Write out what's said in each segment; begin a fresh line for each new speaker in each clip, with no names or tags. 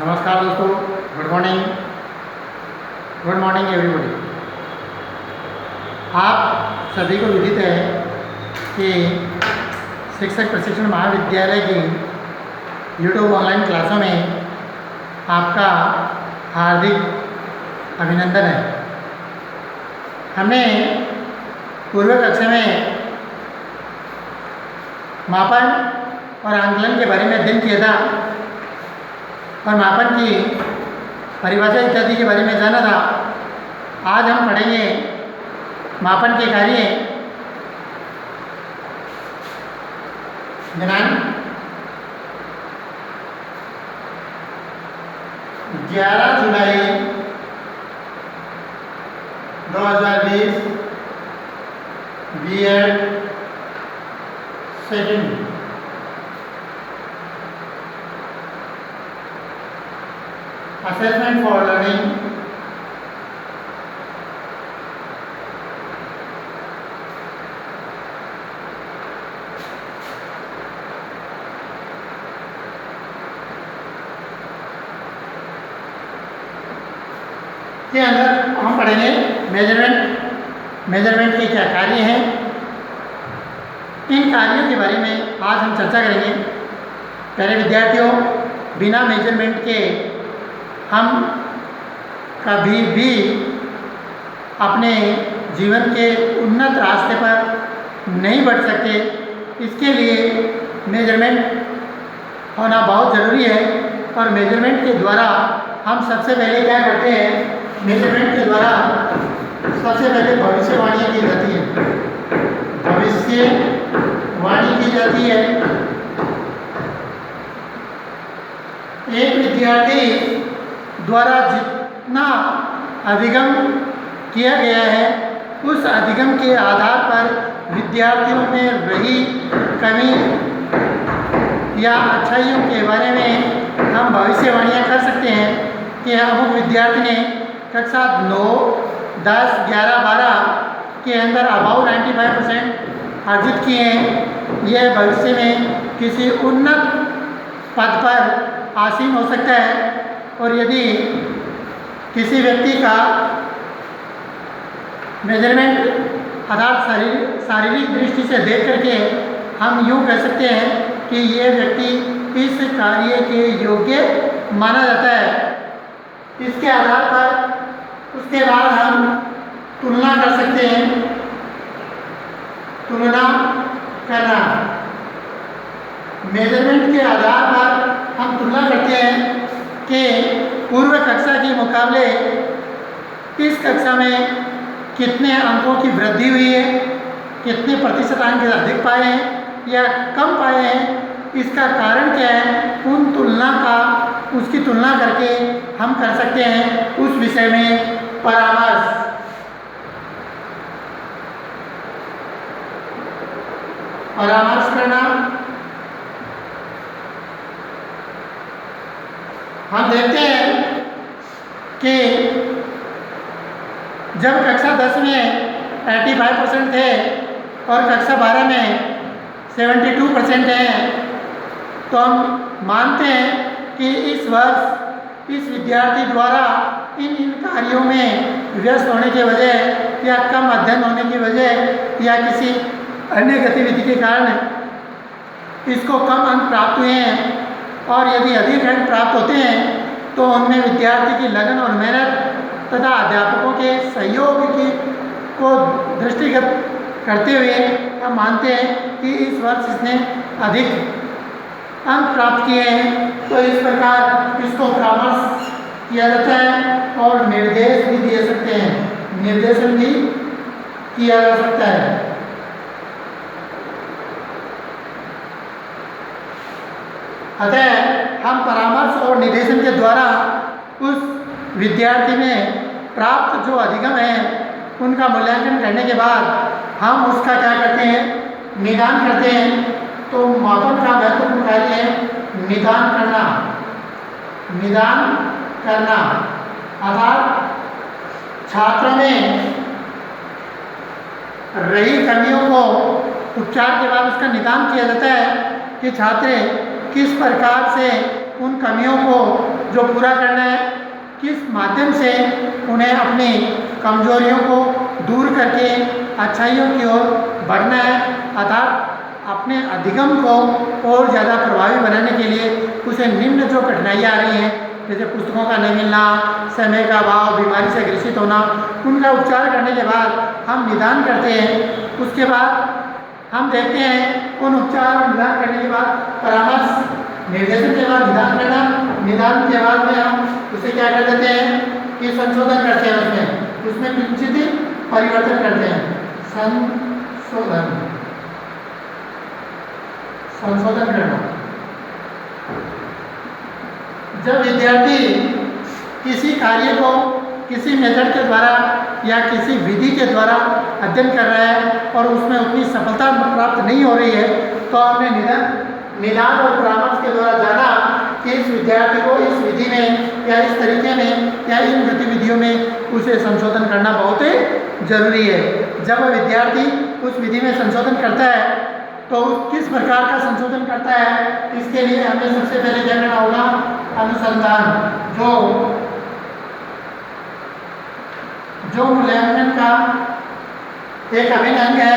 नमस्कार दोस्तों, good morning everybody. आप सभी को विदित है कि शिक्षक प्रशिक्षण महाविद्यालय की यूट्यूब ऑनलाइन क्लासों में आपका हार्दिक अभिनंदन है। हमने पूर्व कक्षा में मापन और आंकलन के बारे में अध्ययन किया था और मापन की परिभाषा इत्यादि के बारे में जाना था। आज हम पढ़ेंगे मापन के कार्य दिनांक 11 जुलाई 2020 B.Ed second assessment for learning के अंदर हम पढ़ेंगे मेजरमेंट के क्या कार्य हैं। इन कार्यों के बारे में आज हम चर्चा करेंगे। पहले विद्यार्थियों, बिना मेजरमेंट के हम कभी भी अपने जीवन के उन्नत रास्ते पर नहीं बढ़ सकते। इसके लिए मेजरमेंट होना बहुत ज़रूरी है और मेजरमेंट के द्वारा हम सबसे पहले क्या करते हैं, मेजरमेंट के द्वारा सबसे पहले भविष्यवाणी की जाती है। भविष्यवाणी की जाती है। एक विद्यार्थी द्वारा जितना अधिगम किया गया है उस अधिगम के आधार पर विद्यार्थियों में रही कमी या अच्छाइयों के बारे में हम भविष्यवाणियाँ कर सकते हैं कि अमुक विद्यार्थी ने कक्षा 9, 10, 11, 12 के अंदर अबाउ 95% अर्जित किए हैं। यह भविष्य में किसी उन्नत पद पर आसीन हो सकता है। और यदि किसी व्यक्ति का मेजरमेंट अर्थात शारीरिक दृष्टि से देख करके हम यूँ कह सकते हैं कि ये व्यक्ति इस कार्य के योग्य माना जाता है। इसके आधार पर उसके बाद हम तुलना कर सकते हैं। तुलना करना, मेजरमेंट के आधार पर हम तुलना करते हैं कि पूर्व कक्षा के मुकाबले इस कक्षा में कितने अंकों की वृद्धि हुई है, कितने प्रतिशत अंक अधिक पाए हैं या कम पाए हैं, इसका कारण क्या है। उसकी तुलना करके हम कर सकते हैं उस विषय में परामर्श करना। हम देखते हैं कि जब कक्षा 10 में 85% थे और कक्षा 12 में 72% हैं, तो हम मानते हैं कि इस वर्ष इस विद्यार्थी द्वारा इन कार्यों में व्यस्त होने की वजह या कम अध्ययन होने की वजह या किसी अन्य गतिविधि के कारण इसको कम अंक प्राप्त हुए हैं। और यदि अधिक अंक प्राप्त होते हैं तो उनमें विद्यार्थी की लगन और मेहनत तथा अध्यापकों के सहयोग को दृष्टिगत करते हुए हम मानते हैं कि इस वर्ष इसने अधिक अंक प्राप्त किए हैं। तो इस प्रकार इसको परामर्श किया जाता है और निर्देश भी दिए सकते हैं, निर्देशन भी किया जा सकता है। अतः हम परामर्श और निर्देशन के द्वारा उस विद्यार्थी में प्राप्त जो अधिगम है उनका मूल्यांकन करने के बाद हम उसका क्या करते हैं, निदान करते हैं। तो मापन का महत्वपूर्ण कार्य है निदान करना अर्थात छात्रों में रही कमियों को उपचार के बाद उसका निदान किया जाता है कि छात्र किस प्रकार से उन कमियों को जो पूरा करना है, किस माध्यम से उन्हें अपनी कमजोरियों को दूर करके अच्छाइयों की ओर बढ़ना है, अर्थात अपने अधिगम को और ज़्यादा प्रभावी बनाने के लिए उसे निम्न जो कठिनाइयाँ आ रही हैं, जैसे पुस्तकों का नहीं मिलना, समय का अभाव, बीमारी से ग्रसित होना, उनका उपचार करने के बाद हम निदान करते हैं। उसके बाद हम देखते हैं उन उपचार और निदान करने के बाद परामर्श निर्देशन के बाद निदान करना, निदान के बाद में हम उसे क्या कर देते हैं कि संशोधन करते हैं, उसमें किंचित परिवर्तन करते हैं। संशोधन करना। जब विद्यार्थी किसी कार्य को किसी मेथड के द्वारा या किसी विधि के द्वारा अध्ययन कर रहा है और उसमें उतनी सफलता प्राप्त नहीं हो रही है, तो हमने निदान और परामर्श के द्वारा जाना कि इस विद्यार्थी को इस विधि में या इस तरीके में या इन गतिविधियों में उसे संशोधन करना बहुत ही जरूरी है। जब वह विद्यार्थी उस विधि में संशोधन करता है तो किस प्रकार का संशोधन करता है, इसके लिए हमें सबसे पहले क्या करना होगा, अनुसंधान, जो मूल्यांकन का एक अभिन्न अंग है,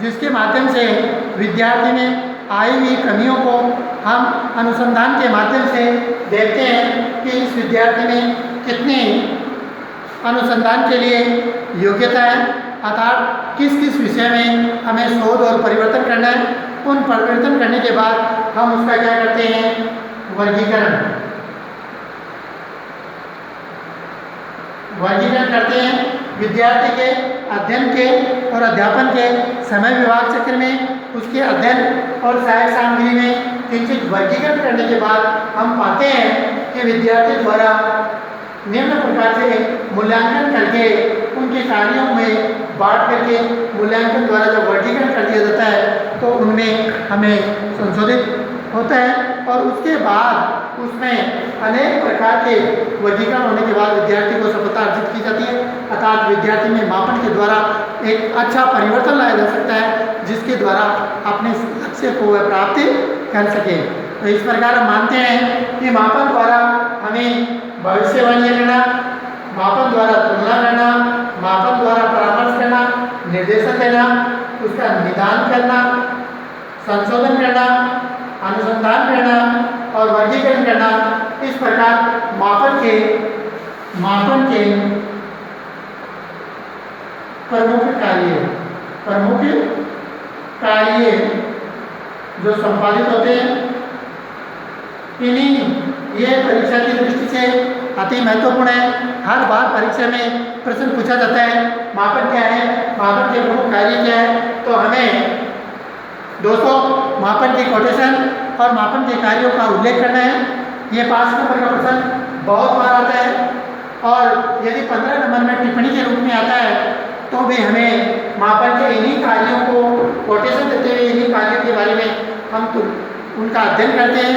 जिसके माध्यम से विद्यार्थी में आई हुई कमियों को हम अनुसंधान के माध्यम से देखते हैं कि इस विद्यार्थी में कितनी अनुसंधान के लिए योग्यता है, अर्थात किस किस विषय में हमें शोध और परिवर्तन करना है। उन परिवर्तन करने के बाद हम उसका क्या करते हैं, वर्गीकरण करते हैं। विद्यार्थी के अध्ययन के और अध्यापन के समय विभाग चक्र में उसके अध्ययन और सहायक सामग्री में किंचित वर्गीकरण करने के बाद हम पाते हैं कि विद्यार्थी द्वारा निम्न प्रकार से मूल्यांकन करके उनके कार्यों में बांट करके मूल्यांकन द्वारा जब वर्गीकरण कर दिया जाता है तो उनमें हमें संशोधित होता है और उसके बाद उसमें अनेक प्रकार के वर्गीकरण होने के बाद विद्यार्थी को सफलता अर्जित की जाती है, अर्थात विद्यार्थी में मापन के द्वारा एक अच्छा परिवर्तन लाया जा सकता है जिसके द्वारा अपने लक्ष्य को वह प्राप्त कर सके। तो इस प्रकार हम मानते हैं कि मापन द्वारा हमें भविष्यवाणी करना, मापन द्वारा तुलना करना, मापन द्वारा परामर्श करना, निर्देशन देना, उसका निदान करना, संशोधन करना, अनुसंधान करना और वर्गीकरण करना, इस प्रकार मापन के प्रमुख कार्य जो संपादित होते हैं, ये परीक्षा की दृष्टि से अति महत्वपूर्ण है। हर बार परीक्षा में प्रश्न पूछा जाता है मापन क्या है, मापन के प्रमुख कार्य क्या है। तो हमें दोस्तों मापन की कोटेशन और मापन के कार्यों का उल्लेख करना है। ये 5 नंबर का प्रश्न बहुत बार आता है और यदि 15 नंबर में टिप्पणी के रूप में आता है तो भी हमें मापन के इन्हीं कार्यों को कोटेशन देते हुए इन्हीं कार्यों के बारे में हम उनका अध्ययन करते हैं।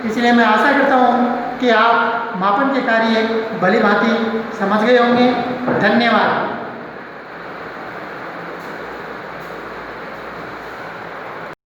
इसलिए मैं आशा करता हूँ कि आप मापन के कार्य भली भांति समझ गए होंगे। धन्यवाद।